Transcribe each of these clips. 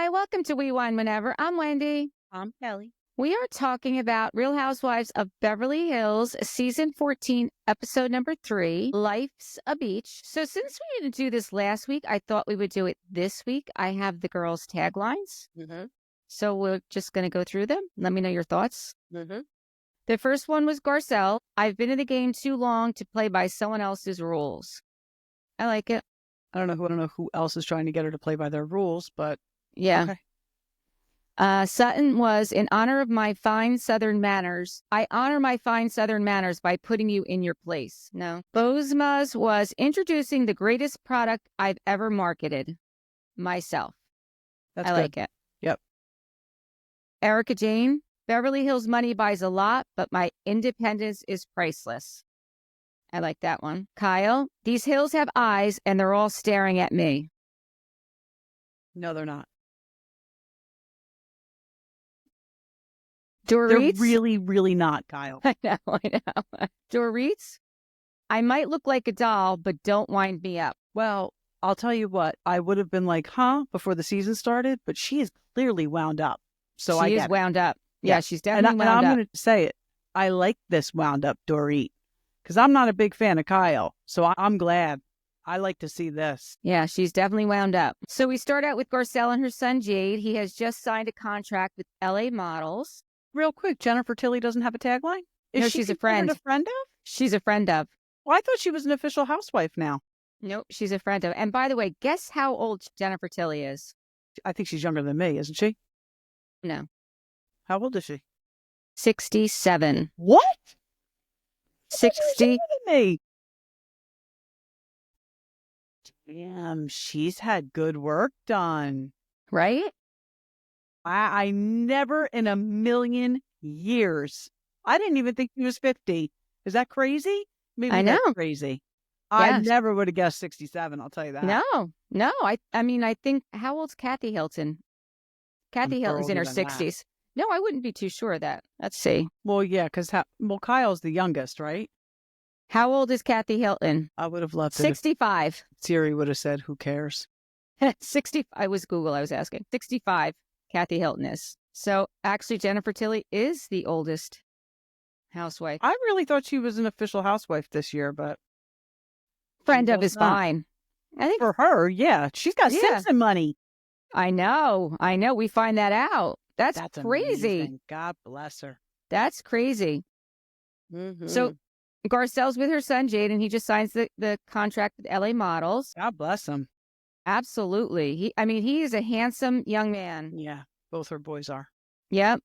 Hi, welcome to We Wine Whenever. I'm Wendy. I'm Kelly. We are talking about Real Housewives of Beverly Hills, Season 14, Episode number 3, Life's a Beach. So since we didn't do this last week, I thought we would do it this week. I have the girls' taglines. So we're just going to go through them. Let me know your thoughts. The first one was Garcelle. I've been in the game too long to play by someone else's rules. I like it. I don't know who else is trying to get her to play by their rules, but yeah. Okay. Sutton was, in honor of my fine Southern manners, I honor my fine Southern manners by putting you in your place. No. Bozma's was introducing the greatest product I've ever marketed. Myself. That's I good. like it. Yep. Erika Jane, Beverly Hills money buys a lot, but my independence is priceless. I like that one. Kyle, these hills have eyes and they're all staring at me. No, they're not. Dorit, They're really, really not, Kyle. I know. Dorit, I might look like a doll, but don't wind me up. Well, I'll tell you what, I would have been like, before the season started, but she is clearly wound up. So she is wound up. Yeah, she's definitely wound up. And I'm going to say it. I like this wound up Dorit because I'm not a big fan of Kyle. So I'm glad. I like to see this. Yeah, she's definitely wound up. So we start out with Garcelle and her son, Jade. He has just signed a contract with LA Models. Real quick, Jennifer Tilly doesn't have a tagline? No, she's a friend. A friend of? She's a friend of. Well, I thought she was an official housewife now. Nope, she's a friend of. And by the way, guess how old Jennifer Tilly is? I think she's younger than me, isn't she? No. How old is she? 67. What? 60. She's younger than me. Damn, she's had good work done. Right? I never in a million years. I didn't even think she was 50. Is that crazy? Maybe I know. That's crazy. Yeah. I never would have guessed 67, I'll tell you that. No. I mean, I think, how old's Kathy Hilton? Kathy Hilton's in her 60s. No, I wouldn't be too sure of that. Let's see. Well, yeah, because Kyle's the youngest, right? How old is Kathy Hilton? I would have loved it. 65. Siri would have said, who cares? 60. I was Google, I was asking. 65, Kathy Hilton is. So actually, Jennifer Tilly is the oldest housewife. I really thought she was an official housewife this year, but friend of is fine. I think for her, yeah. She's got Simpson money. I know. We find that out. That's crazy. Amazing. God bless her. That's crazy. So Garcelle's with her son, Jade, and he just signs the contract with LA Models. God bless him. Absolutely. He is a handsome young man. Yeah, both her boys are. Yep.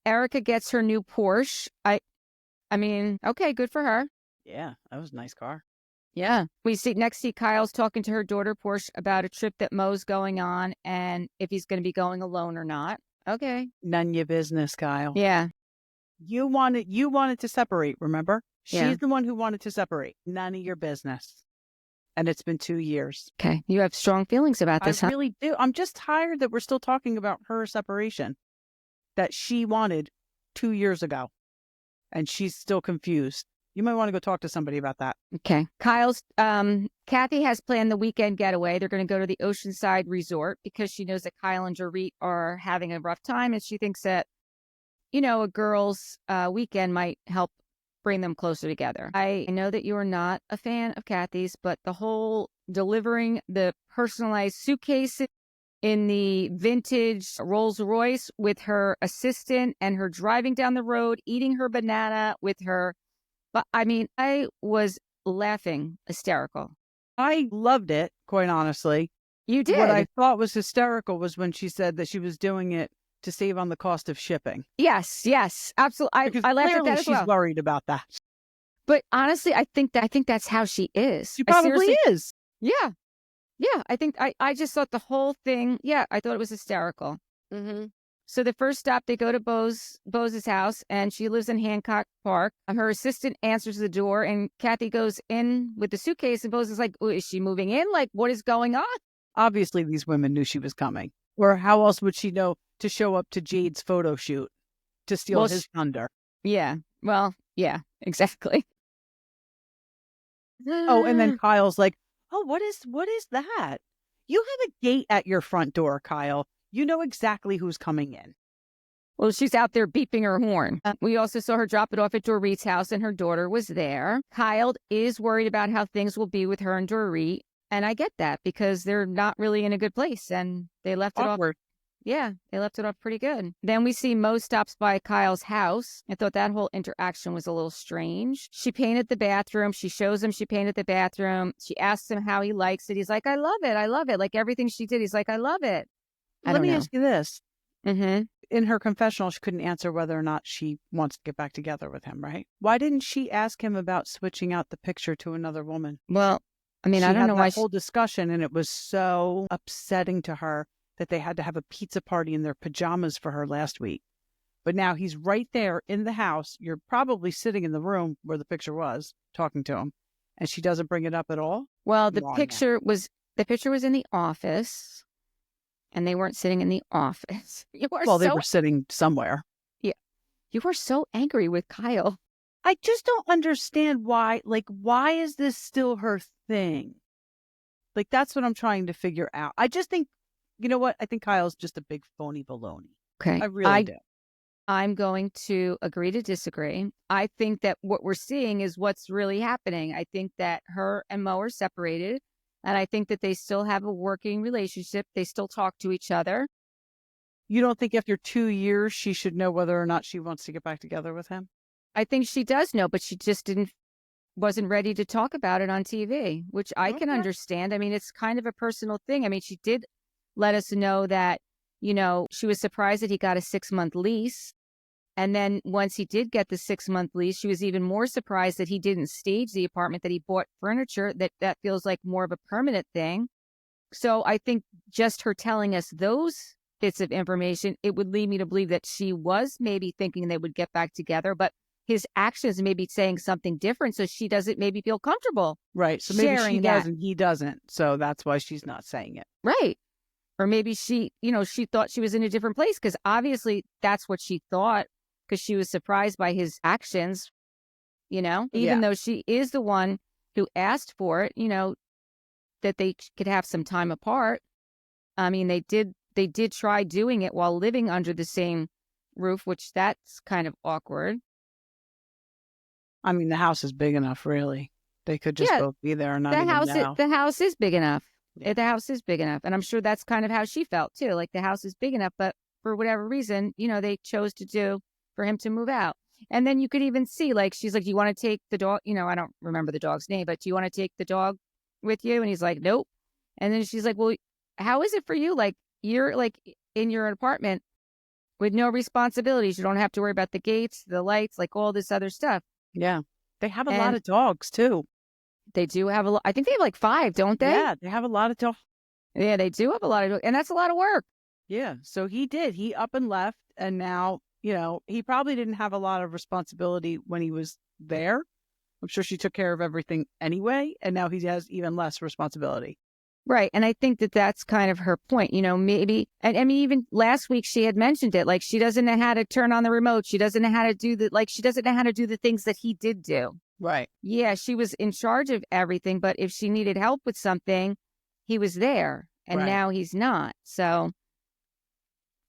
Erika gets her new Porsche. Okay, good for her. Yeah, that was a nice car. Yeah. We see Kyle's talking to her daughter, Porsche, about a trip that Mo's going on and if he's going to be going alone or not. Okay. None of your business, Kyle. Yeah. You wanted to separate, remember? Yeah. She's the one who wanted to separate. None of your business. And it's been 2 years. Okay. You have strong feelings about this, I really do. I'm just tired that we're still talking about her separation that she wanted 2 years ago. And she's still confused. You might want to go talk to somebody about that. Okay. Kathy has planned the weekend getaway. They're going to go to the Oceanside resort because she knows that Kyle and Dorit are having a rough time. And she thinks that, a girls' weekend might help bring them closer together. I know that you are not a fan of Kathy's, but the whole delivering the personalized suitcases in the vintage Rolls-Royce with her assistant and her driving down the road, eating her banana with her. But I was laughing hysterical. I loved it, quite honestly. You did? What I thought was hysterical was when she said that she was doing it to save on the cost of shipping. Yes, absolutely. I laughed at that as well. She's worried about that. But honestly, I think that's how she is. She probably is. Yeah. I think I just thought the whole thing. Yeah, I thought it was hysterical. So the first stop, they go to Bose's house, and she lives in Hancock Park. Her assistant answers the door, and Kathy goes in with the suitcase, and Bose is like, is she moving in? Like, what is going on? Obviously, these women knew she was coming. Or how else would she know to show up to Jade's photo shoot to steal his thunder? Yeah. Well, yeah, exactly. Oh, and then Kyle's like, oh, what is that? You have a gate at your front door, Kyle. You know exactly who's coming in. Well, she's out there beeping her horn. We also saw her drop it off at Dorit's house, and her daughter was there. Kyle is worried about how things will be with her and Dorit. And I get that because they're not really in a good place, and they left it off. Yeah, they left it off pretty good. Then we see Mo stops by Kyle's house. I thought that whole interaction was a little strange. She painted the bathroom. She shows him she painted the bathroom. She asks him how he likes it. He's like, I love it. I love it. Like everything she did, he's like, I love it. Let me ask you this. Mm-hmm. In her confessional, she couldn't answer whether or not she wants to get back together with him, right? Why didn't she ask him about switching out the picture to another woman? Well, I mean, I don't know why. Whole discussion, and it was so upsetting to her that they had to have a pizza party in their pajamas for her last week. But now he's right there in the house. You're probably sitting in the room where the picture was, talking to him, and she doesn't bring it up at all. Well, the picture was in the office, and they weren't sitting in the office. They were sitting somewhere. Yeah, you were so angry with Kyle. I just don't understand why. Like, why is this still her thing? Like, that's what I'm trying to figure out. I just think, you know what? I think Kyle's just a big phony baloney. Okay. I really do. I'm going to agree to disagree. I think that what we're seeing is what's really happening. I think that her and Mo are separated, and I think that they still have a working relationship. They still talk to each other. You don't think after 2 years she should know whether or not she wants to get back together with him? I think she does know, but she just wasn't ready to talk about it on TV, which I can understand. I mean, it's kind of a personal thing. I mean, she did let us know that, you know, she was surprised that he got a 6-month lease. And then once he did get the 6-month lease, she was even more surprised that he didn't stage the apartment, that he bought furniture, that feels like more of a permanent thing. So I think just her telling us those bits of information, it would lead me to believe that she was maybe thinking they would get back together, but his actions may be saying something different, so she doesn't maybe feel comfortable. Right. So maybe she does and he doesn't. So that's why she's not saying it. Right. Or maybe she thought she was in a different place, because obviously that's what she thought, because she was surprised by his actions, even though she is the one who asked for it, that they could have some time apart. I mean, they did try doing it while living under the same roof, which that's kind of awkward. I mean, the house is big enough, really. They could just both be there and not even know. The house is big enough. Yeah. The house is big enough. And I'm sure that's kind of how she felt, too. Like, the house is big enough, but for whatever reason, they chose for him to move out. And then you could even see, like, she's like, do you want to take the dog? I don't remember the dog's name, but do you want to take the dog with you? And he's like, nope. And then she's like, well, how is it for you? Like, you're like in your apartment with no responsibilities. You don't have to worry about the gates, the lights, like all this other stuff. Yeah. They have a lot of dogs, too. They do have a lot. I think they have like 5, don't they? Yeah, they have a lot of dogs. Yeah, they do have a lot of dogs. And that's a lot of work. Yeah. So he did. He up and left. And now, he probably didn't have a lot of responsibility when he was there. I'm sure she took care of everything anyway. And now he has even less responsibility. Right. And I think that that's kind of her point, maybe. And I mean, even last week she had mentioned it, like she doesn't know how to turn on the remote. She doesn't know how to do she doesn't know how to do the things that he did do. Right. Yeah. She was in charge of everything. But if she needed help with something, he was there. And now he's not. So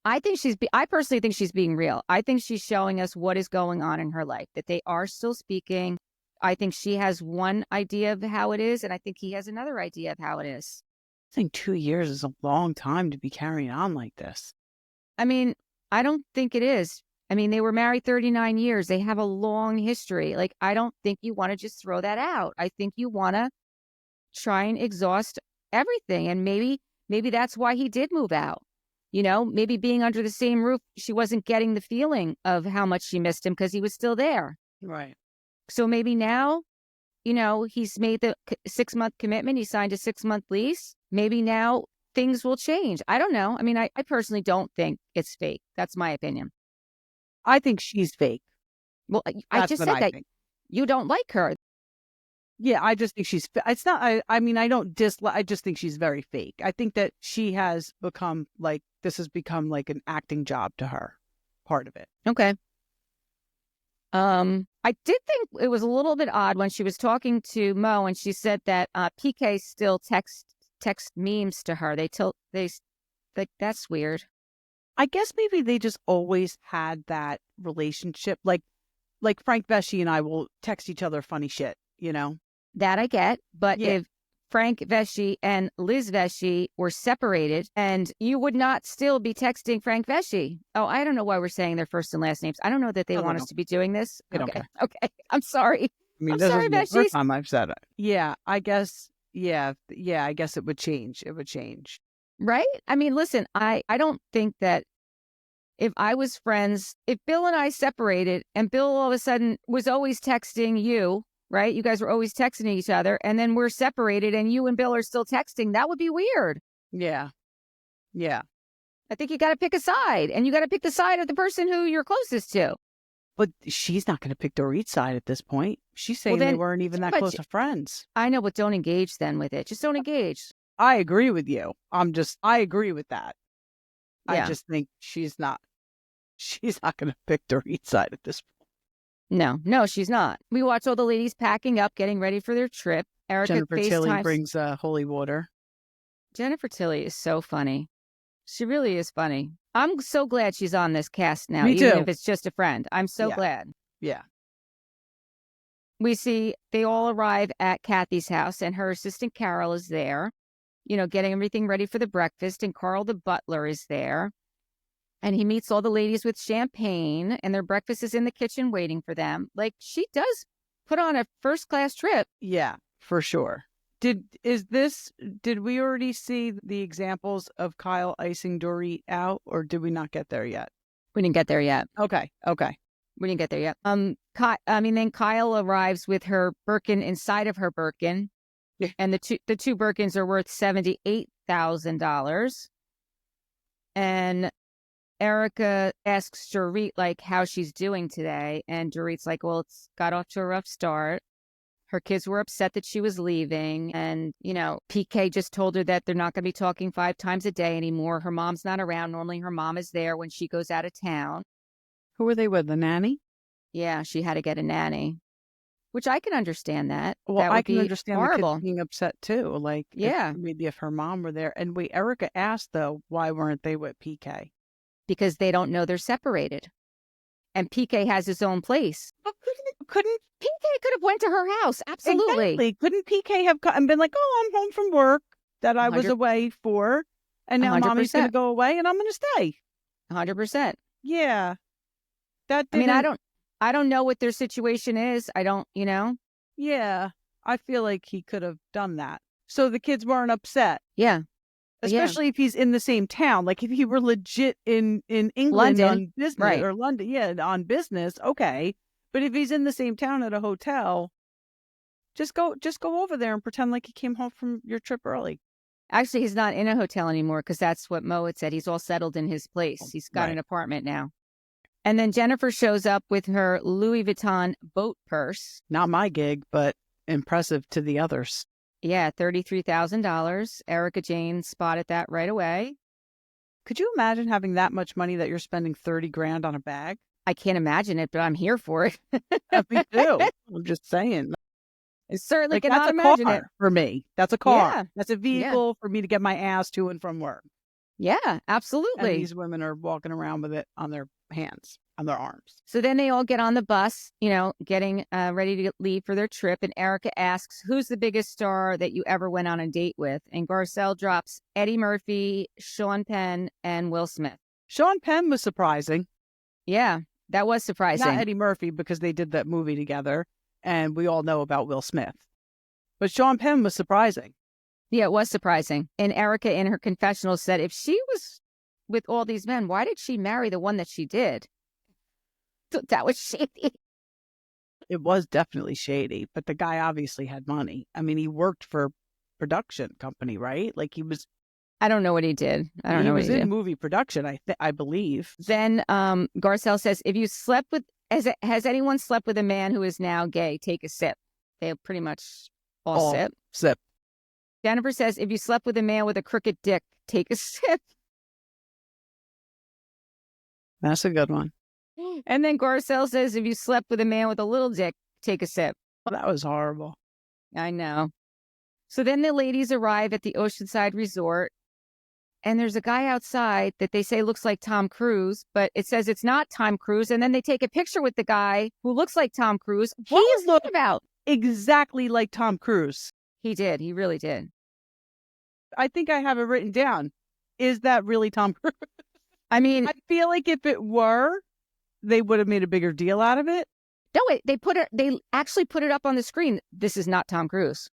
I personally think she's being real. I think she's showing us what is going on in her life, that they are still speaking. I think she has one idea of how it is, and I think he has another idea of how it is. I think 2 years is a long time to be carrying on like this. I mean, I don't think it is. I mean, they were married 39 years. They have a long history. Like, I don't think you want to just throw that out. I think you want to try and exhaust everything. And maybe that's why he did move out. Maybe being under the same roof, she wasn't getting the feeling of how much she missed him because he was still there. Right. So maybe now, he's made the 6-month commitment. He signed a 6-month lease. Maybe now things will change. I don't know. I mean, I personally don't think it's fake. That's my opinion. I think she's fake. Well, I just said that you don't like her. Yeah, I just think it's not, I mean, I don't dislike, I just think she's very fake. I think that she has become this has become like an acting job to her, part of it. Okay. I did think it was a little bit odd when she was talking to Mo and she said that PK still text memes to her. They Like, that's weird. I guess maybe they just always had that relationship. Like Frank Vesci and I will text each other funny shit, you know? That I get. But Yeah. if Frank Vesci and Liz Vesci were separated, and you would not still be texting Frank Vesci. Oh, I don't know why we're saying their first and last names. I don't know that they No, no, want no. us to be doing this. They don't Okay. care. Okay. I'm sorry. I mean, I'm this sorry, isn't the first Vesci. time I've said it. Yeah, I guess. Yeah, I guess it would change. It would change. Right? I mean, listen, I don't think that if I was friends, if Bill and I separated and Bill all of a sudden was always texting you, right? You guys were always texting each other, and then we're separated and you and Bill are still texting, that would be weird. Yeah. Yeah. I think you got to pick a side, and you got to pick the side of the person who you're closest to. But she's not going to pick Dorit's side at this point. She's saying they weren't even that close to friends. I know, but don't engage then with it. Just don't engage. I agree with you. I agree with that. Yeah. I just think she's not going to pick Dorit's side at this point. No, she's not. We watch all the ladies packing up, getting ready for their trip. Erika Jennifer Tilly FaceTimes. brings holy water. Jennifer Tilly is so funny. She really is funny. I'm so glad she's on this cast now, Me even too. if it's just a friend. I'm so glad. Yeah. We see they all arrive at Kathy's house, and her assistant Carol is there, getting everything ready for the breakfast, and Carl the butler is there. And he meets all the ladies with champagne, and their breakfast is in the kitchen waiting for them. Like, she does put on a first-class trip. Yeah, for sure. Did we already see the examples of Kyle icing Dorit out, or did we not get there yet? We didn't get there yet. Okay. We didn't get there yet. Then Kyle arrives with her Birkin inside of her Birkin. Yeah. And the two Birkins are worth $78,000. And Erika asks Dorit, like, how she's doing today. And Dorit's like, well, it's got off to a rough start. Her kids were upset that she was leaving. And, PK just told her that they're not going to be talking 5 times a day anymore. Her mom's not around. Normally her mom is there when she goes out of town. Who were they with? The nanny? Yeah, she had to get a nanny, which I can understand that. Well, that would I can be understand horrible. the kids being upset too. Like, yeah, if her mom were there. And Erika asked, though, why weren't they with PK? Because they don't know they're separated. And PK has his own place. But couldn't PK could have went to her house. Absolutely. Exactly. Couldn't PK have and been like, oh, I'm home from work that I was away for, and now 100%. Mommy's going to go away, and I'm going to stay. 100%. Yeah. I don't know what their situation is. I don't, Yeah. I feel like he could have done that. So the kids weren't upset. Yeah. Especially if he's in the same town. Like if he were legit in England London, on business right. or London, on business, okay. But if he's in the same town at a hotel, just go over there and pretend like he came home from your trip early. Actually, he's not in a hotel anymore because that's what Mo had said. He's all settled in his place. He's got an apartment now. And then Jennifer shows up with her Louis Vuitton boat purse. Not my gig, but impressive to the others. Yeah, $33,000. Erika Jane spotted that right away. Could you imagine having that much money that you're spending $30,000 on a bag? I can't imagine it, but I'm here for it. Me too. I'm just saying. I certainly like, cannot that's a imagine car it. For me. That's a car. Yeah. That's a vehicle for me to get my ass to and from work. Yeah, absolutely. And these women are walking around with it on their hands, on their arms. So then they all get on the bus, getting ready to leave for their trip. And Erika asks, who's the biggest star that you ever went on a date with? And Garcelle drops Eddie Murphy, Sean Penn, and Will Smith. Sean Penn was surprising. Yeah, that was surprising. Not Eddie Murphy because they did that movie together. And we all know about Will Smith. But Sean Penn was surprising. Yeah, it was surprising. And Erika in her confessional said if she was with all these men, why did she marry the one that she did? That was shady. It was definitely shady, but the guy obviously had money. I mean, he worked for a production company, right? Like he was... I don't know what he did. I don't know what he did. He was in movie production, I believe. Then Garcelle says, if you slept with... Has anyone slept with a man who is now gay? Take a sip. They pretty much all sip. Sip. Jennifer says, if you slept with a man with a crooked dick, take a sip. That's a good one. And then Garcelle says, if you slept with a man with a little dick, take a sip. Well, that was horrible. I know. So then the ladies arrive at the Oceanside resort. and there's a guy outside that they say looks like Tom Cruise, but it says it's not Tom Cruise. And then they take a picture with the guy who looks like Tom Cruise. What was that about? Exactly like Tom Cruise. He did. He really did. I think I have it written down. Is that really Tom Cruise? I mean, I feel like if it were, they would have made a bigger deal out of it. no, they actually put it up on the screen. This is not Tom Cruise.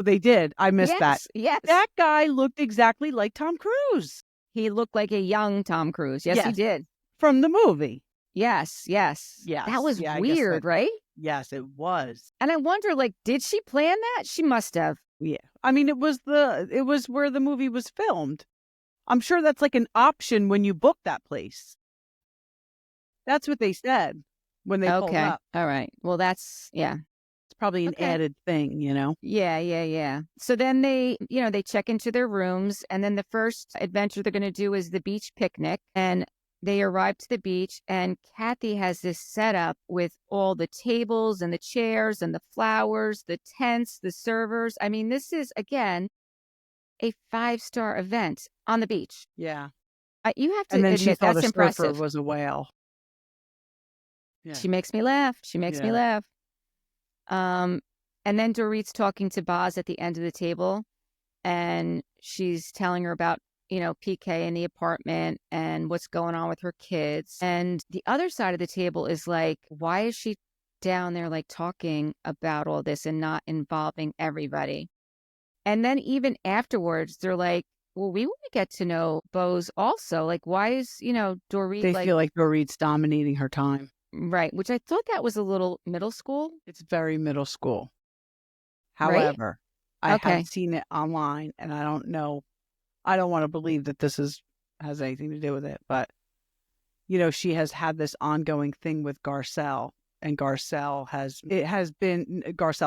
They did. I missed that. Yes. That guy looked exactly like Tom Cruise. He looked like a young Tom Cruise. Yes, he did. From the movie. Yes. That was weird, right? Yes, it was. And I wonder, like, did she plan that? She must have. Yeah. I mean, it was where the movie was filmed. I'm sure that's like an option when you book that place. That's what they said when they pulled up. All right. Well, that's, yeah. It's probably an added thing, you know? Yeah. So then they check into their rooms, and then the first adventure they're going to do is the beach picnic. And they arrive to the beach, and Kathy has this setup with all the tables and the chairs and the flowers, the tents, the servers. I mean, this is, again, a 5-star event on the beach. Yeah. You have to and then admit, she thought that's the impressive. surfer was a whale. Yeah. She makes me laugh. And then Dorit's talking to Boz at the end of the table, and she's telling her about, PK in the apartment and what's going on with her kids. And the other side of the table is like, why is she down there like talking about all this and not involving everybody? And then even afterwards, they're like, well, we want to get to know Bose also. Like, why is, Dorit They feel like Dorit's dominating her time. Right, which I thought that was a little middle school. It's very middle school. However, I have seen it online, and I don't know. I don't want to believe that this has anything to do with it, but she has had this ongoing thing with Garcelle, and Garcelle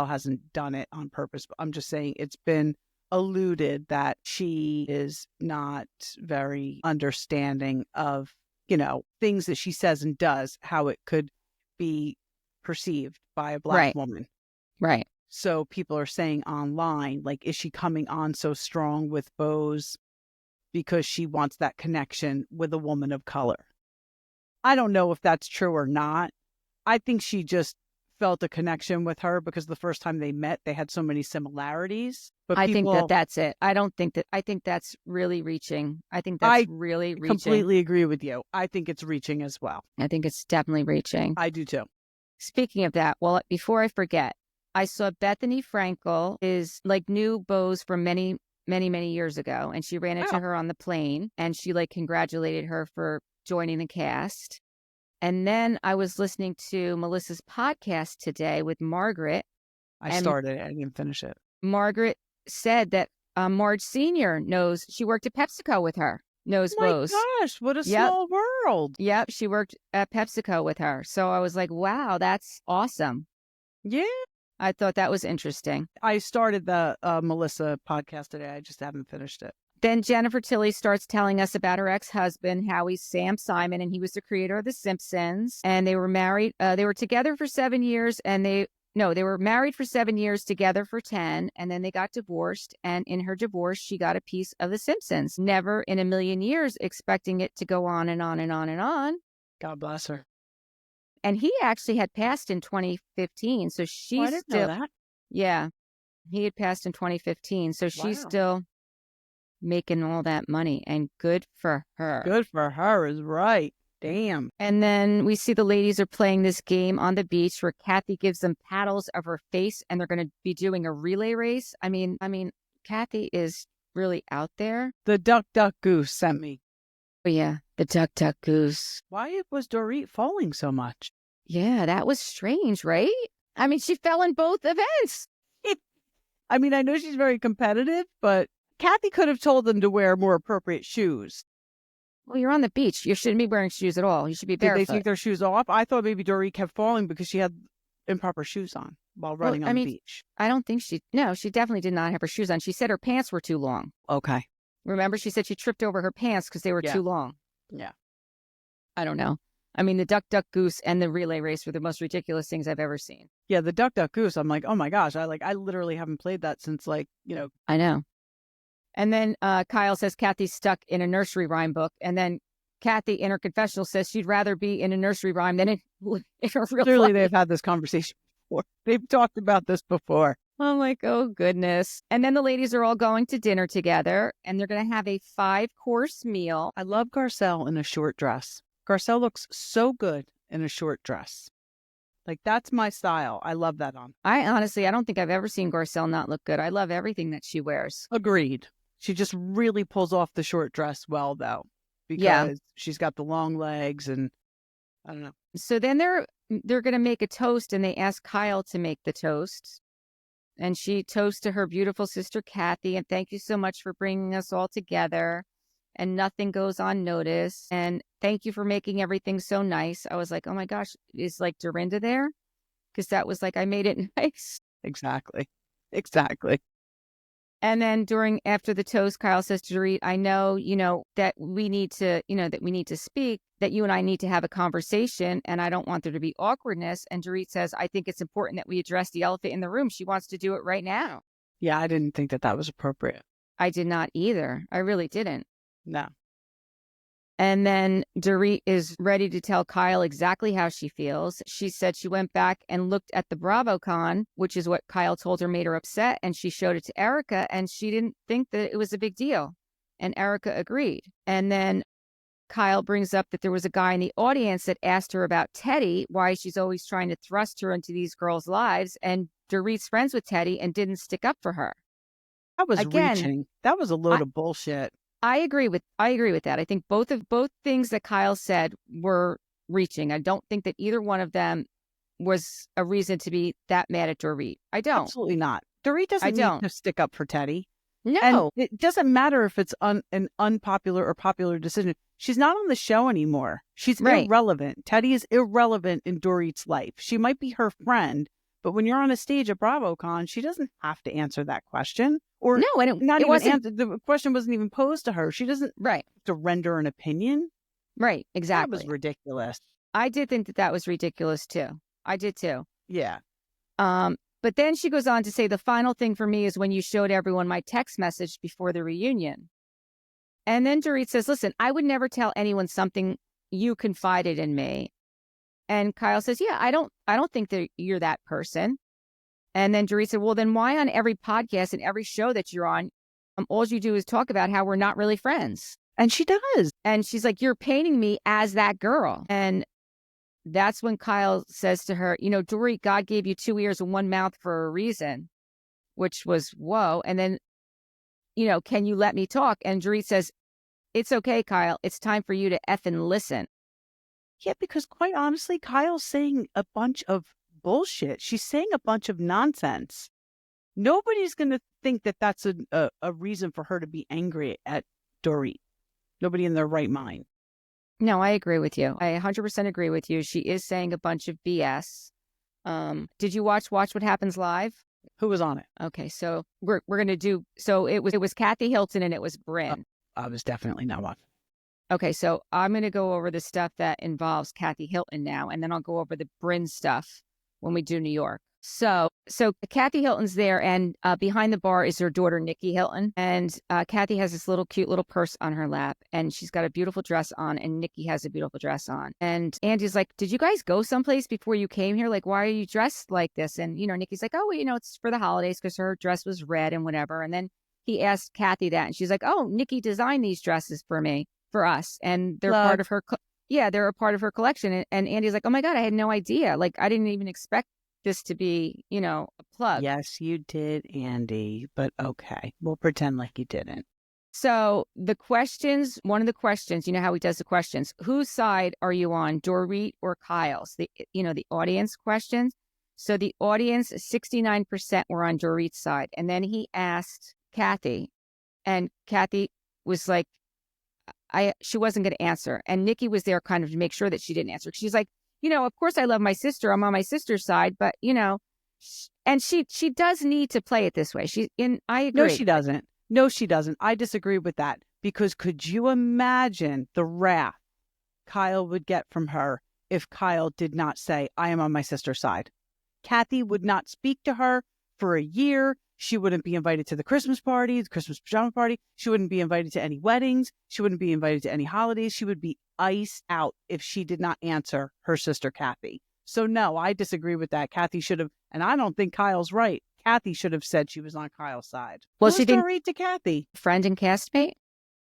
hasn't done it on purpose, but I'm just saying it's been alluded that she is not very understanding of things that she says and does, how it could be perceived by a Black woman. Right. So people are saying online, like, is she coming on so strong with Bose because she wants that connection with a woman of color? I don't know if that's true or not. I think she just felt a connection with her because the first time they met, they had so many similarities. But I think that's it. I think that's really reaching. I think that's really reaching. Completely agree with you. I think it's reaching as well. I think it's definitely reaching. I do too. Speaking of that, well, before I forget, I saw Bethany Frankel is like knew Bose from many, many, many years ago. And she ran into her on the plane, and she congratulated her for joining the cast. And then I was listening to Melissa's podcast today with Margaret. I started it. I didn't finish it. Margaret said that Marge Sr. she worked at PepsiCo with her, knows Bose. Oh my gosh, what a small world. Yep, she worked at PepsiCo with her. So I was like, wow, that's awesome. Yeah. I thought that was interesting. I started the Melissa podcast today. I just haven't finished it. Then Jennifer Tilly starts telling us about her ex-husband, how he's Sam Simon, and he was the creator of The Simpsons. And they were married. They were together for 7 years, and they were married for 7 years, together for 10, and then they got divorced. And in her divorce, she got a piece of The Simpsons. Never in a million years expecting it to go on and on and on and on. God bless her. And he actually had passed in 2015, so she's I didn't know that. Yeah, he had passed in 2015, so she's still making all that money, and good for her. Good for her is right. Damn. And then we see the ladies are playing this game on the beach where Kathy gives them paddles of her face, and they're going to be doing a relay race. I mean, Kathy is really out there. The Duck Duck Goose sent me. Oh, yeah, the Duck Duck Goose. Why was Dorit falling so much? Yeah, that was strange, right? I mean, she fell in both events. I mean, I know she's very competitive, but Kathy could have told them to wear more appropriate shoes. Well, you're on the beach. You shouldn't be wearing shoes at all. You should be barefoot. Did they take their shoes off? I thought maybe Dorit kept falling because she had improper shoes on while running on the beach. I don't think she definitely did not have her shoes on. She said her pants were too long. Okay. Remember, she said she tripped over her pants because they were too long. Yeah. I don't know. I mean, the Duck Duck Goose and the relay race were the most ridiculous things I've ever seen. Yeah, the Duck Duck Goose. I'm like, oh my gosh, I literally haven't played that since I know. And then Kyle says Kathy's stuck in a nursery rhyme book. And then Kathy in her confessional says she'd rather be in a nursery rhyme than in her real Clearly, life. they've had this conversation before. They've talked about this before. I'm like, oh, goodness. And then the ladies are all going to dinner together, and they're going to have a 5-course meal. I love Garcelle in a short dress. Garcelle looks so good in a short dress. Like, that's my style. I love that on. I don't think I've ever seen Garcelle not look good. I love everything that she wears. Agreed. She just really pulls off the short dress well, though, because she's got the long legs and I don't know. So then they're going to make a toast, and they ask Kyle to make the toast. And she toasts to her beautiful sister, Kathy, and thank you so much for bringing us all together. And nothing goes unnoticed. And thank you for making everything so nice. I was like, oh my gosh, is like Dorinda there? Because that was like, I made it nice. Exactly. And then after the toast, Kyle says to Dorit, I know, that we need to speak, that you and I need to have a conversation, and I don't want there to be awkwardness. And Dorit says, I think it's important that we address the elephant in the room. She wants to do it right now. Yeah, I didn't think that was appropriate. I did not either. I really didn't. No. And then Dorit is ready to tell Kyle exactly how she feels. She said she went back and looked at the BravoCon, which is what Kyle told her made her upset, and she showed it to Erika, and she didn't think that it was a big deal. And Erika agreed. And then Kyle brings up that there was a guy in the audience that asked her about Teddy, why she's always trying to thrust her into these girls' lives, and Dorit's friends with Teddy and didn't stick up for her. That was reaching. That was a load of bullshit. I agree with that. I think both things that Kyle said were reaching. I don't think that either one of them was a reason to be that mad at Dorit. I don't. Absolutely not. Dorit doesn't need to stick up for Teddy. No. And it doesn't matter if it's an unpopular or popular decision. She's not on the show anymore. She's irrelevant. Teddy is irrelevant in Dorit's life. She might be her friend, but when you're on a stage at BravoCon, she doesn't have to answer that question. Or no, and the question wasn't even posed to her. She doesn't have to render an opinion. Right, exactly. That was ridiculous. I did think that was ridiculous too. I did too. Yeah. But then she goes on to say, the final thing for me is when you showed everyone my text message before the reunion. And then Dorit says, listen, I would never tell anyone something you confided in me. And Kyle says, yeah, I don't think that you're that person. And then Dorit said, well, then why on every podcast and every show that you're on, all you do is talk about how we're not really friends? And she does. And she's like, you're painting me as that girl. And that's when Kyle says to her, Dorit, God gave you 2 ears and 1 mouth for a reason, which was, whoa. And then, can you let me talk? And Dorit says, it's okay, Kyle. It's time for you to effing listen. Yeah, because quite honestly, Kyle's saying a bunch of bullshit. She's saying a bunch of nonsense. Nobody's going to think that that's a reason for her to be angry at Dorit. Nobody in their right mind. No, I agree with you. I 100% agree with you. She is saying a bunch of BS. Did you watch What Happens Live? Who was on it? Okay, so we're going to do, so it was Kathy Hilton and it was Brynn. I was definitely not watching. Okay, so I'm going to go over the stuff that involves Kathy Hilton now, and then I'll go over the Brynn stuff when we do New York. So Kathy Hilton's there, and behind the bar is her daughter, Nikki Hilton. And Kathy has this cute little purse on her lap, and she's got a beautiful dress on, and Nikki has a beautiful dress on. And Andy's like, did you guys go someplace before you came here? Like, why are you dressed like this? And, Nikki's like, oh, well, it's for the holidays because her dress was red and whatever. And then he asked Kathy that, and she's like, oh, Nikki designed these dresses for us. And they're part of her. They're a part of her collection. And Andy's like, oh my God, I had no idea. Like, I didn't even expect this to be, a plug. Yes, you did, Andy, but okay. We'll pretend like you didn't. So one of the questions, how he does the questions, whose side are you on, Dorit or Kyle's? The audience questions. So the audience, 69% were on Dorit's side. And then he asked Kathy, and Kathy was like, she wasn't going to answer. And Nikki was there kind of to make sure that she didn't answer. She's like, of course I love my sister. I'm on my sister's side, but and she does need to play it this way. I agree. No, she doesn't. I disagree with that because could you imagine the wrath Kyle would get from her if Kyle did not say, I am on my sister's side? Kathy would not speak to her for a year. She wouldn't be invited to the Christmas party, the Christmas pajama party. She wouldn't be invited to any weddings. She wouldn't be invited to any holidays. She would be iced out if she did not answer her sister, Kathy. So no, I disagree with that. Kathy should have, and I don't think Kyle's right. Kathy should have said she was on Kyle's side. Well, No she didn't. story to Kathy. Friend and castmate?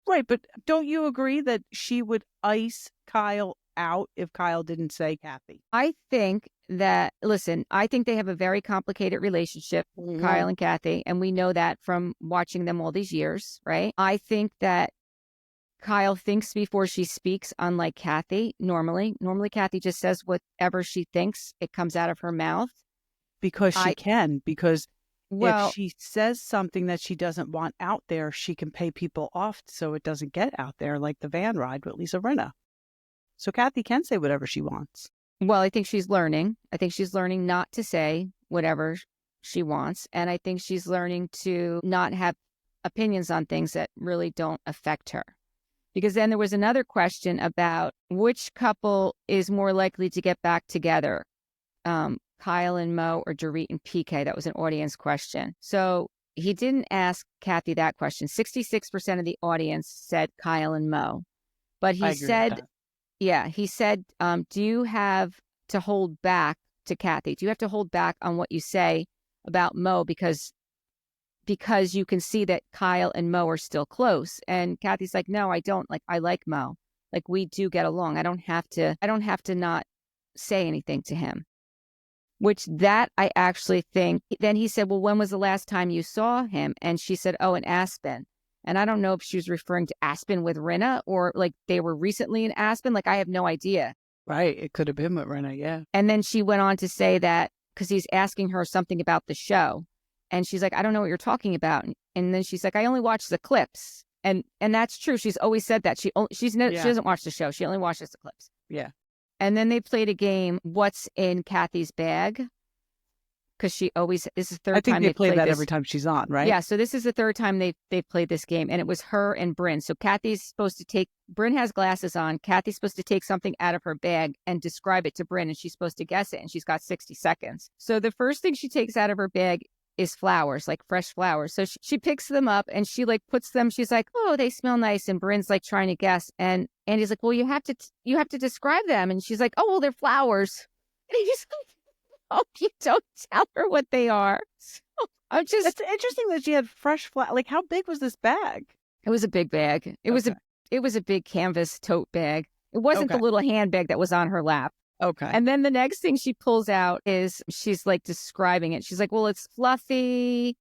Right, but don't you agree that she would ice Kyle out if Kyle didn't say Kathy? I think that, listen, I think they have a very complicated relationship, Kyle and Kathy, and we know that from watching them all these years, right? I think that Kyle thinks before she speaks, unlike Kathy, normally. Normally, Kathy just says whatever she thinks. It comes out of her mouth. Because she can. Because well, if she says something that she doesn't want out there, she can pay people off so it doesn't get out there, like the van ride with Lisa Rinna. So Kathy can say whatever she wants. well, I think she's learning. I think she's learning not to say whatever she wants. And I think she's learning to not have opinions on things that really don't affect her. Because then there was another question about which couple is more likely to get back together, Kyle and Mo or Dorit and PK. That was an audience question. So he didn't ask Kathy that question. 66% of the audience said Kyle and Mo. But he said, yeah, he said, do you have to hold back to Kathy? Do you have to hold back on what you say about Mo because you can see that Kyle and Mo are still close? And Kathy's like, no, I don't. Like, I like Mo. Like, we do get along. I don't have to not say anything to him. Which that I actually think. Then he said, well, when was the last time you saw him? And she said, oh, in Aspen. And I don't know if she was referring to Aspen with Rinna or like they were recently in Aspen. Like, I have no idea. Right. It could have been with Rinna. Yeah. And then she went on to say that because he's asking her something about the show. And she's like, I don't know what you're talking about. And then she's like, I only watch the clips. And that's true. She's always said that. She doesn't watch the show. She only watches the clips. Yeah. And then they played a game, What's in Kathy's Bag? Because this is the third time I think they play that this. every time she's on, right? Yeah, so this is the third time they've played this game, and it was her and Bryn. So Bryn has glasses on. Kathy's supposed to take something out of her bag and describe it to Bryn, and she's supposed to guess it, and she's got 60 seconds. So the first thing she takes out of her bag is flowers, like fresh flowers. So she picks them up and she like puts them, she's like, oh, they smell nice. And Bryn's like trying to guess. And Andy's like, well, you have to describe them. And she's like, oh, well, they're flowers. And he's like, oh, you don't tell her what they are. So it's interesting that she had fresh flowers. Like, how big was this bag? It was a big bag. It was a big canvas tote bag. It wasn't the little handbag that was on her lap. Okay. And then the next thing she pulls out is she's like describing it. She's like, well, it's fluffy,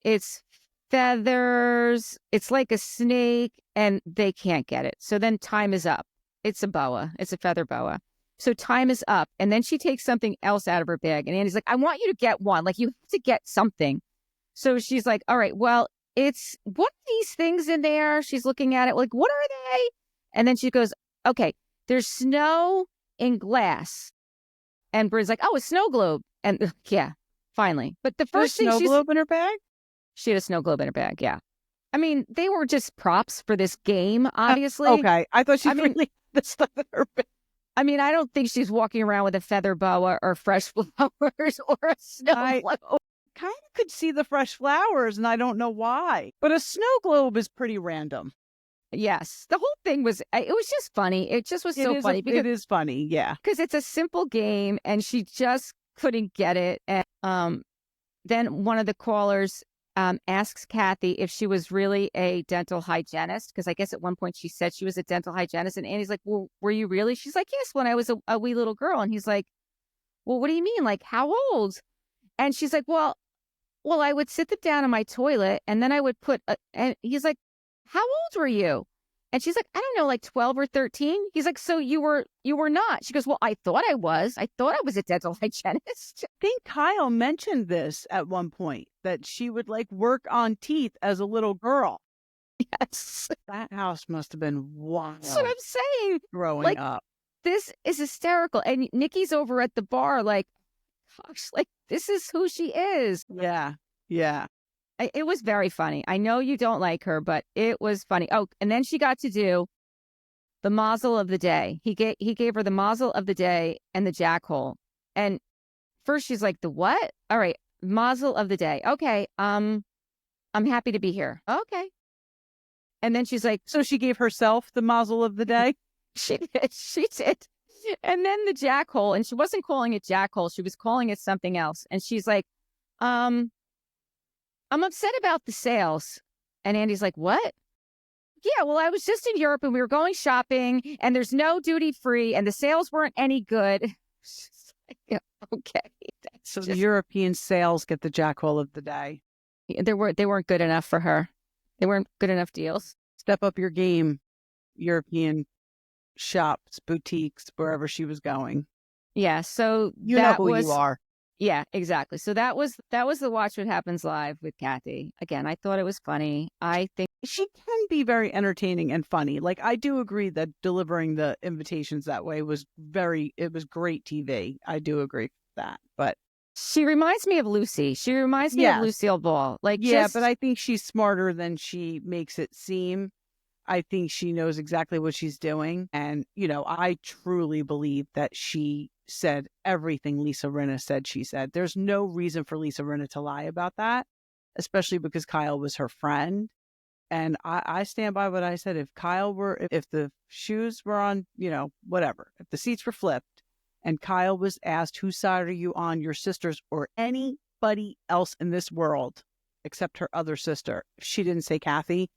it's feathers, it's like a snake, and they can't get it. So then time is up. It's a boa. It's a feather boa. So time is up. And then she takes something else out of her bag. And Andy's like, I want you to get one. Like, you have to get something. So she's like, all right, well, it's what are these things in there? She's looking at it like, what are they? And then she goes, okay, there's snow in glass. And Bryn's like, oh, a snow globe. And yeah, finally. But the first thing snow globe in her bag? She had a snow globe in her bag, yeah. I mean, they were just props for this game, obviously. Okay. I thought she really had the stuff in her bag. I mean, I don't think she's walking around with a feather boa or fresh flowers or a snow globe. Kind of could see the fresh flowers, and I don't know why. But a snow globe is pretty random. Yes. The whole thing was just funny. It just was so funny. It is funny, yeah. Because it's a simple game, and she just couldn't get it. And then one of the callers asks Kathy if she was really a dental hygienist, because I guess at one point she said she was a dental hygienist. And Andy's like, well, were you really? She's like, yes, when I was a wee little girl. And he's like, well, what do you mean? Like, how old? And she's like, well, I would sit them down in my toilet, and then I would and he's like, how old were you? And she's like, I don't know, like 12 or 13. He's like, so you were not. She goes, well, I thought I was. I thought I was a dental hygienist. I think Kyle mentioned this at one point, that she would like work on teeth as a little girl. Yes. That house must have been wild. That's what I'm saying. Growing up. This is hysterical. And Nikki's over at the bar like, gosh, like this is who she is. Yeah. Yeah. It was very funny. I know you don't like her, but it was funny. Oh, and then she got to do the mazel of the day. He gave her the mazel of the day and the jackhole. And first she's like, the what? All right, Mazel of the day. Okay. I'm happy to be here. Okay. And then she's like, So she gave herself the mazel of the day? she did. She did. And then the jackhole, and she wasn't calling it jackhole. She was calling it something else. And she's like, I'm upset about the sales. And Andy's like, what? Yeah, well, I was just in Europe and we were going shopping and there's no duty free and the sales weren't any good. Yeah, okay. So the European sales get the jackhole of the day. They weren't good enough for her. They weren't good enough deals. Step up your game, European shops, boutiques, wherever she was going. Yeah, so you know who you are. Yeah, exactly. So that was the Watch What Happens Live with Kathy. Again, I thought it was funny. I think she can be very entertaining and funny. Like, I do agree that delivering the invitations that way was great TV. I do agree with that. But she reminds me of Lucy. She reminds me of Lucille Ball. Like, but I think she's smarter than she makes it seem. I think she knows exactly what she's doing. And, I truly believe that she said everything Lisa Rinna said she said. There's no reason for Lisa Rinna to lie about that, especially because Kyle was her friend. And I stand by what I said. If the shoes were on, whatever, if the seats were flipped and Kyle was asked, whose side are you on, your sister's or anybody else in this world except her other sister, if she didn't say Kathy,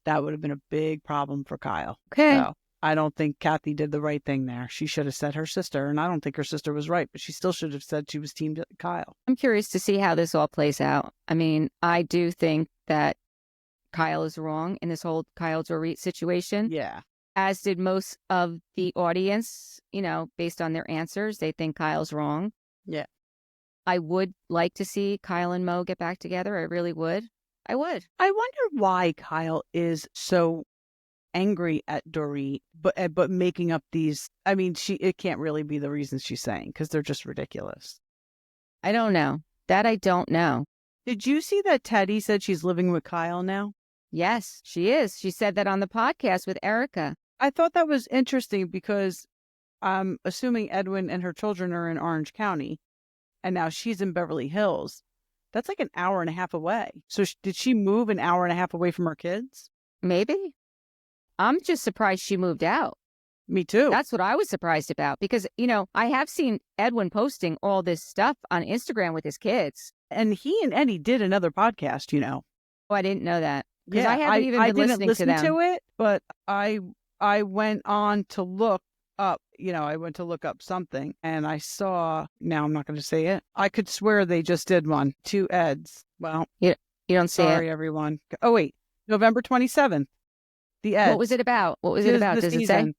that would have been a big problem for Kyle. Okay. So I don't think Kathy did the right thing there. She should have said her sister, and I don't think her sister was right, but she still should have said she was team Kyle. I'm curious to see how this all plays out. I mean, I do think that Kyle is wrong in this whole Kyle Dorit situation. Yeah. As did most of the audience, based on their answers. They think Kyle's wrong. Yeah. I would like to see Kyle and Mo get back together. I really would. I would. I wonder why Kyle is so angry at Dorit, but making up these. I mean, it can't really be the reasons she's saying, because they're just ridiculous. I don't know. That I don't know. Did you see that Teddy said she's living with Kyle now? Yes, she is. She said that on the podcast with Erika. I thought that was interesting because I'm assuming Edwin and her children are in Orange County, and now she's in Beverly Hills. That's like an hour and a half away. So did she move an hour and a half away from her kids? Maybe. I'm just surprised she moved out. Me too. That's what I was surprised about because, I have seen Edwin posting all this stuff on Instagram with his kids. And he and Eddie did another podcast, Oh, I didn't know that. Because Yeah, I haven't even been listening listen to them. to it, but I went on to look up, I went to look up something and I saw, now I'm not going to say it. I could swear they just did one, 2 Eds. Well, You don't see sorry, it. everyone. Oh, wait, November 27th. The Eds. What was it about? What was it Tis about? the Does it season. say?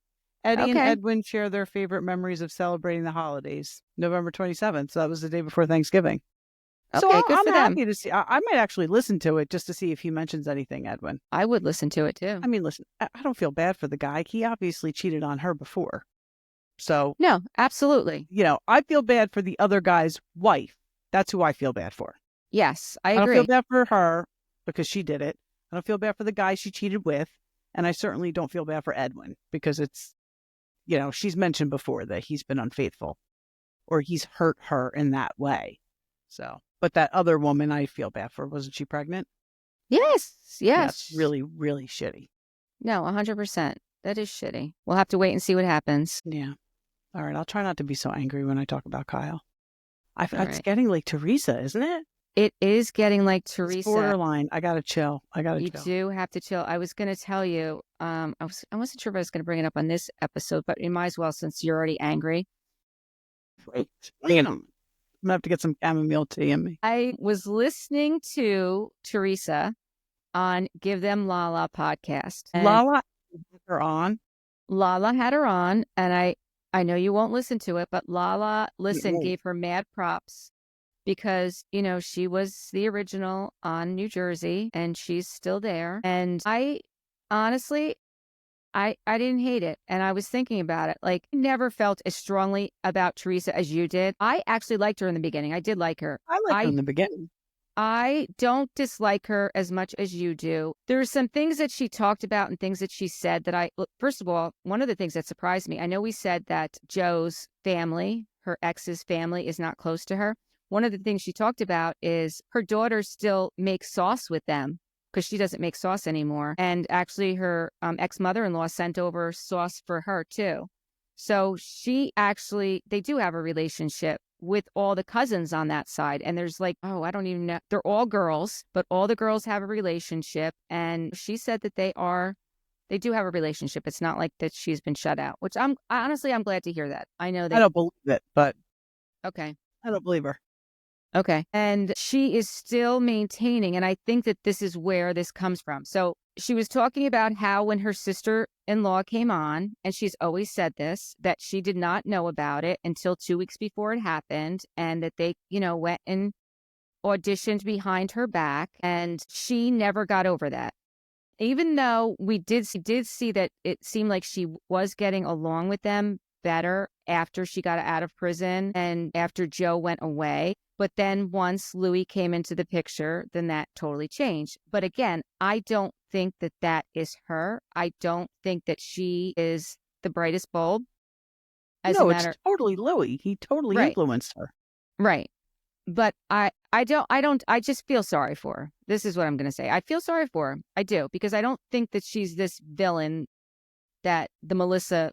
Eddie and Okay. Edwin share their favorite memories of celebrating the holidays. November 27th. So that was the day before Thanksgiving. So Okay, good I'm for them. happy to see. I might actually listen to it just to see if he mentions anything, Edwin. I would listen to it too. I mean, listen, I don't feel bad for the guy. He obviously cheated on her before. So, No, absolutely. I feel bad for the other guy's wife. That's who I feel bad for. Yes, I I don't agree. feel bad for her because she did it. I don't feel bad for the guy she cheated with. And I certainly don't feel bad for Edwin because it's, she's mentioned before that he's been unfaithful or he's hurt her in that way. So, but that other woman I feel bad for. Wasn't she pregnant? Yes. That's really, really shitty. No, 100%. That is shitty. We'll have to wait and see what happens. Yeah. All right. I'll try not to be so angry when I talk about Kyle. It's right. getting like Teresa, isn't it? It is getting like It's Teresa. borderline. I got to chill. You do have to chill. I was going to tell you, I wasn't sure if I was going to bring it up on this episode, but you might as well since you're already angry. I'm going to have to get some chamomile tea in me. I was listening to Teresa on Give Them Lala podcast. And Lala had her on. Lala had her on, and I know you won't listen to it, but Lala, gave her mad props because, she was the original on New Jersey and she's still there. And I honestly, I didn't hate it. And I was thinking about it. Like, never felt as strongly about Teresa as you did. I actually liked her in the beginning. I did like her. I liked her in the beginning. I don't dislike her as much as you do. There are some things that she talked about and things that she said that first of all, one of the things that surprised me, I know we said that Joe's family, her ex's family, is not close to her. one of the things she talked about is her daughter still makes sauce with them because she doesn't make sauce anymore. And actually her ex-mother-in-law sent over sauce for her too. So they do have a relationship with all the cousins on that side. And there's like, oh, I don't even know. They're all girls, but all the girls have a relationship. And she said that they do have a relationship. It's not like that she's been shut out, which I'm glad to hear that. I know that. I don't believe it, but Okay. I don't believe her. Okay. And she is still maintaining, and I think that this is where this comes from. So she was talking about how when her sister-in-law came on, and she's always said this, that she did not know about it until 2 weeks before it happened, and that they, went and auditioned behind her back, and she never got over that. Even though we did see that it seemed like she was getting along with them better after she got out of prison and after Joe went away. But then once Louis came into the picture, then that totally changed. But again, I don't think that is her. I don't think that she is the brightest bulb. It's totally Louis. He totally influenced her. Right. But I just feel sorry for her. This is what I'm going to say. I feel sorry for her. I do, because I don't think that she's this villain that the Melissa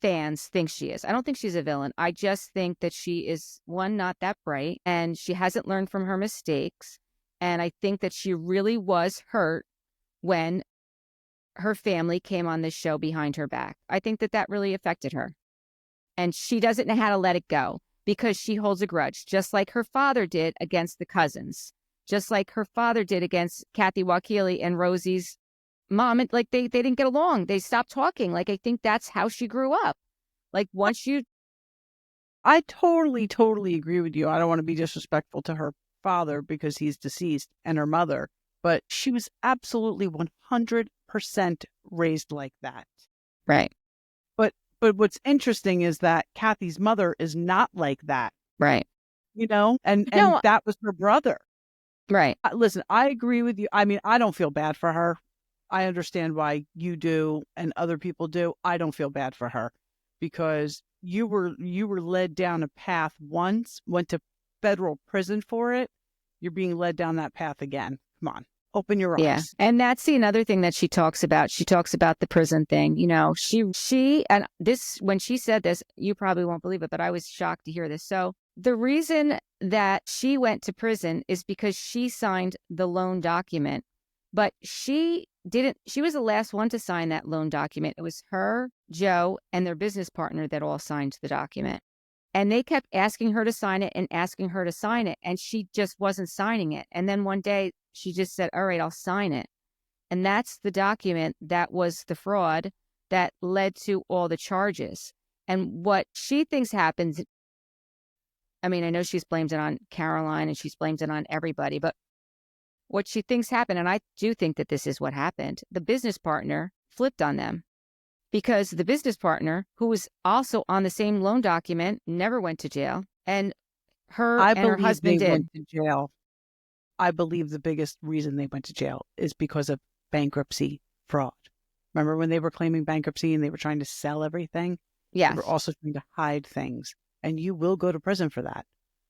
fans think she is. I don't think she's a villain. I just think that she is, one, not that bright, and she hasn't learned from her mistakes. And I think that she really was hurt when her family came on this show behind her back. I think that really affected her. And she doesn't know how to let it go because she holds a grudge, just like her father did against the cousins, just like her father did against Kathy Wakili and Rosie's mom. Like they didn't get along. They stopped talking. Like, I think that's how she grew up. Like, I totally agree with you. I don't want to be disrespectful to her father because he's deceased, and her mother, but she was absolutely 100% raised like that. Right. But what's interesting is that Kathy's mother is not like that. Right. And that was her brother. Right. Listen, I agree with you. I mean, I don't feel bad for her. I understand why you do and other people do. I don't feel bad for her because you were led down a path once, went to federal prison for it. You're being led down that path again. Come on, open your eyes. Yeah. And that's another thing that she talks about. She talks about the prison thing. She and this, when she said this, you probably won't believe it, but I was shocked to hear this. So the reason that she went to prison is because she signed the loan document, but she was the last one to sign that loan document. It was her, Joe, and their business partner that all signed the document. And they kept asking her to sign it and asking her to sign it. And she just wasn't signing it. And then one day she just said, all right, I'll sign it. And that's the document that was the fraud that led to all the charges. And what she thinks happens, I mean, I know she's blamed it on Caroline and she's blamed it on everybody, but what she thinks happened, and I do think that this is what happened, the business partner flipped on them because the business partner, who was also on the same loan document, never went to jail. And her husband did. Went to jail. I believe the biggest reason they went to jail is because of bankruptcy fraud. Remember when they were claiming bankruptcy and they were trying to sell everything? Yes. They were also trying to hide things. And you will go to prison for that,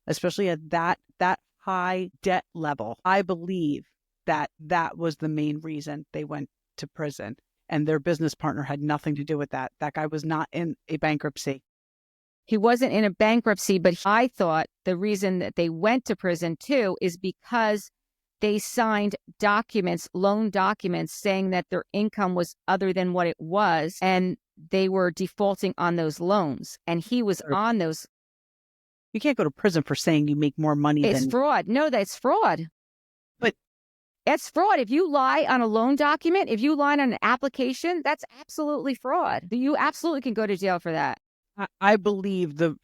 especially at that high debt level. I believe that was the main reason they went to prison. And their business partner had nothing to do with that. That guy was not in a bankruptcy. He wasn't in a bankruptcy, but I thought the reason that they went to prison too is because they signed documents, loan documents, saying that their income was other than what it was, and they were defaulting on those loans. And he was on those. You can't go to prison for saying you make more money It's fraud. No, that's fraud. But it's fraud. If you lie on a loan document, if you lie on an application, that's absolutely fraud. You absolutely can go to jail for that. I believe the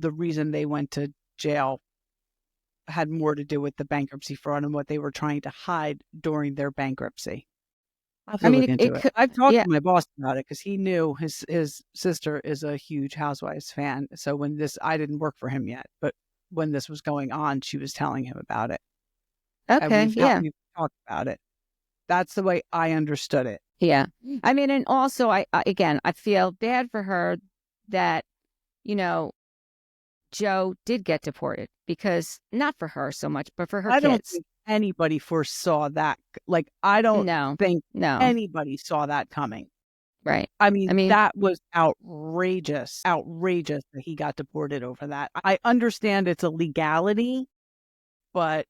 reason they went to jail had more to do with the bankruptcy fraud and what they were trying to hide during their bankruptcy. I've talked to my boss about it because he knew his sister is a huge Housewives fan. So when I didn't work for him yet, but when this was going on, she was telling him about it. Okay, we've talked about it. That's the way I understood it. Yeah. I mean, and also, I feel bad for her that, Joe did get deported, because not for her so much, but for her I don't kids. think anybody foresaw that. Like, I don't No, think no, anybody saw that coming. right. I I mean, mean, that was outrageous, outrageous that he got deported over that. I understand it's a legality, but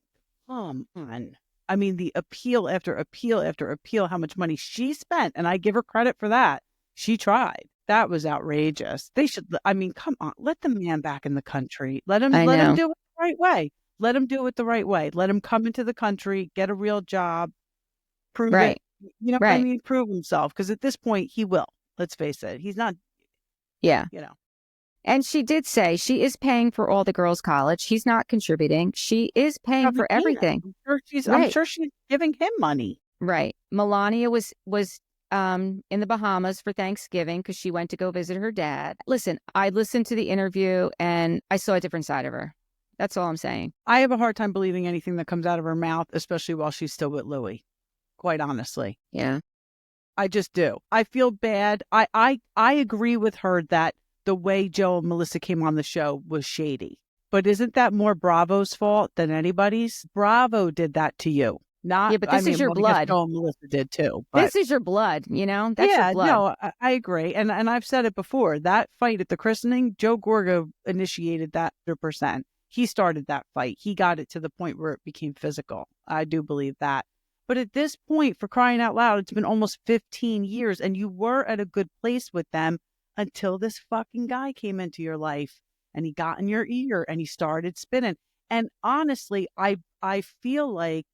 come on. I mean, the appeal after appeal after appeal, how much money she spent, and I give her credit for that. She tried. That was outrageous. They should, I mean, come on, let the man back in the country. I Let him know, do it the right way. Let him do it the right way. Let him come into the country, get a real job, prove it. right, You know what I right. mean? Prove himself. Because at this point, he will. Let's face it. He's not, Yeah. you know. And she did say she is paying for all the girls' college. He's not contributing. She is paying Probably for can't. everything. I'm Right, sure she's giving him money. right. Melania was in the Bahamas for Thanksgiving because she went to go visit her dad. Listen, I listened to the interview and I saw a different side of her. That's all I'm saying. I have a hard time believing anything that comes out of her mouth, especially while she's still with Louis. Quite honestly, Yeah. I just do. I feel bad. I agree with her that the way Joe and Melissa came on the show was shady. But isn't that more Bravo's fault than anybody's? Bravo did that to you. Not, Yeah, but I this is mean, your well, I guess blood. Joe and Melissa did too. But This is your blood, you know? That's your yeah, blood. no, I agree. And I've said it before. That fight at the christening, Joe Gorga initiated that 100%. He started that fight. He got it to the point where it became physical. I do believe that. But at this point, for crying out loud, it's been almost 15 years and you were at a good place with them until this fucking guy came into your life and he got in your ear and he started spinning. And honestly, I feel like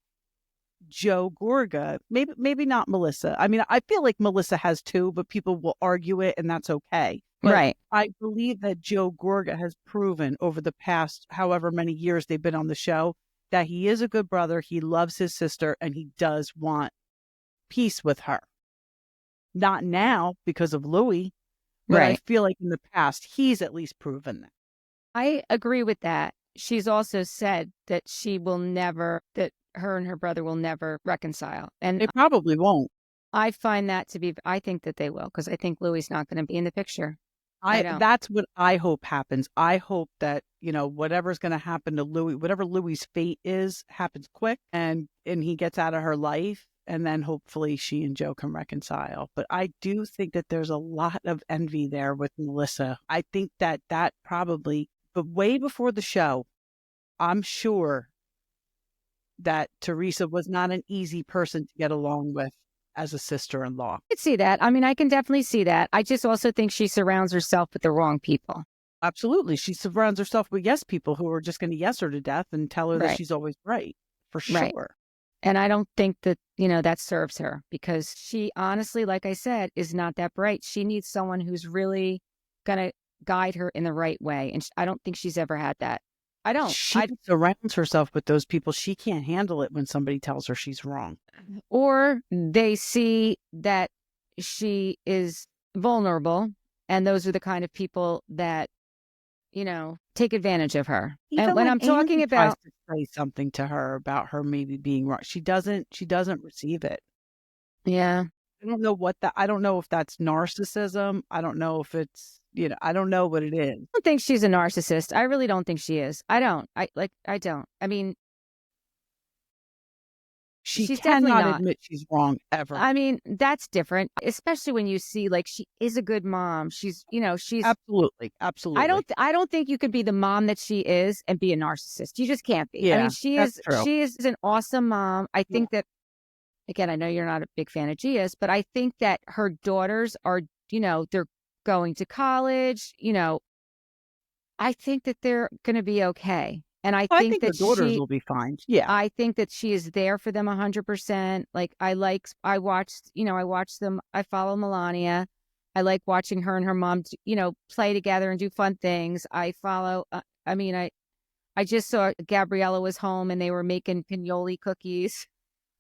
Joe Gorga, maybe not Melissa. I mean, I feel like Melissa has too, but people will argue it and that's okay. But Right. I believe that Joe Gorga has proven over the past however many years they've been on the show that he is a good brother, he loves his sister, and he does want peace with her. Not now because of Louis, but I Right. feel like in the past he's at least proven that. I agree with that. She's also said that that her and her brother will never reconcile. And They probably won't. I find that to be, I think that they will, because I think Louis not going to be in the picture. I don't. That's what I hope happens. I hope that, whatever's going to happen to Louis, whatever Louis's fate is, happens quick and he gets out of her life. And then hopefully she and Joe can reconcile. But I do think that there's a lot of envy there with Melissa. I think that probably, but way before the show, I'm sure that Teresa was not an easy person to get along with as a sister-in-law. I could see that. I mean, I can definitely see that. I just also think she surrounds herself with the wrong people. Absolutely. She surrounds herself with yes people who are just going to yes her to death and tell her that Right. she's always right. For Right. sure. And I don't think that, that serves her, because she honestly, like I said, is not that bright. She needs someone who's really going to guide her in the right way. And I don't think she's ever had that. I don't. She surrounds herself with those people. She can't handle it when somebody tells her she's wrong. Or they see that she is vulnerable, and those are the kind of people that, take advantage of her. Even And when I'm talking Andy tries about, to say something to her about her maybe being wrong, she doesn't receive it. yeah, I don't know if that's narcissism. I don't know if it's, I don't know what it is. I don't think she's a narcissist. I really don't think she is. I don't. I don't. I mean, She she's definitely cannot not. admit she's wrong ever. I mean, that's different, especially when you see, like, she is a good mom. She's. Absolutely. Absolutely. I don't think you could be the mom that she is and be a narcissist. You just can't be. I Yeah, mean, that's true. she is an awesome mom. I think that, again, I know you're not a big fan of Gia's, but I think that her daughters are, they're going to college. I think that they're going to be okay. And I think the that daughters will be fine. Yeah. I think that she is there for them 100%. Like, I watched them. I follow Melania. I like watching her and her mom, play together and do fun things. I follow, I just saw Gabriella was home and they were making pinoli cookies.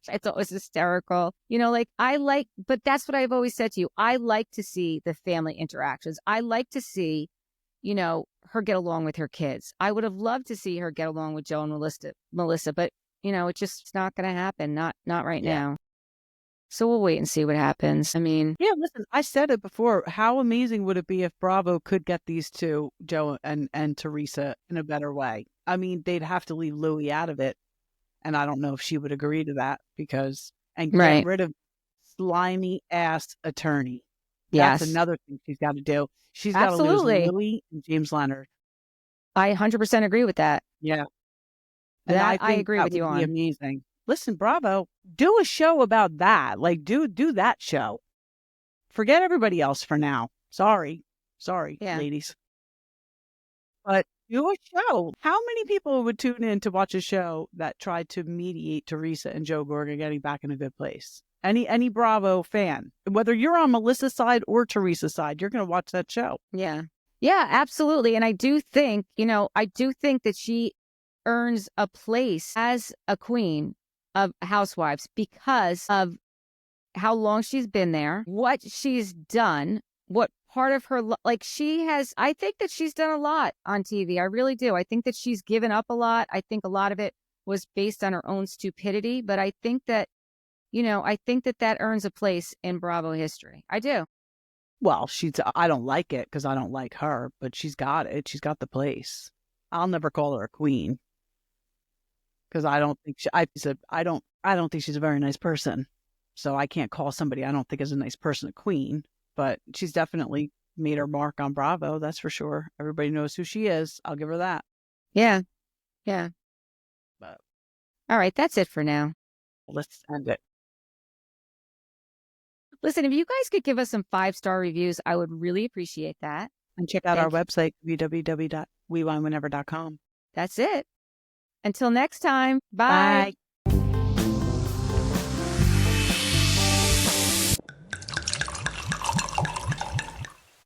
I thought it was hysterical. But that's what I've always said to you. I like to see the family interactions. I like to see, her get along with her kids. I would have loved to see her get along with Joe and Melissa, but it's just not going to happen. Not right now. So we'll wait and see what happens. I mean, yeah, listen, I said it before. How amazing would it be if Bravo could get these two, Joe and Teresa, in a better way? I mean, they'd have to leave Louis out of it. And I don't know if she would agree to that and get right. rid of slimy ass attorney. That's Yes. another thing she's got to do. She's got to lose Absolutely. Louis and James Leonard. I 100% agree with that. Yeah. And That I I think agree that with you would be on. amazing. Listen, Bravo, do a show about that. Like, do that show. Forget everybody else for now. Sorry, Yeah. ladies. But do a show. How many people would tune in to watch a show that tried to mediate Teresa and Joe Gorga getting back in a good place? Any Bravo fan, whether you're on Melissa's side or Teresa's side, you're going to watch that show. Yeah. Yeah, absolutely. And I do think, that she earns a place as a queen of housewives because of how long she's been there, what she's done, what part of her, I think that she's done a lot on TV. I really do. I think that she's given up a lot. I think a lot of it was based on her own stupidity, but I think that, that earns a place in Bravo history. I do. Well, I don't like it because I don't like her, but she's got it. She's got the place. I'll never call her a queen because I don't think I don't think she's a very nice person. So I can't call somebody I don't think is a nice person a queen, but she's definitely made her mark on Bravo. That's for sure. Everybody knows who she is. I'll give her that. Yeah. Yeah. But All right. That's it for now. let's end it. Listen, if you guys could give us some 5-star reviews, I would really appreciate that. And check out our website, www.wewinewhenever.com. That's it. Until next time. Bye. Bye.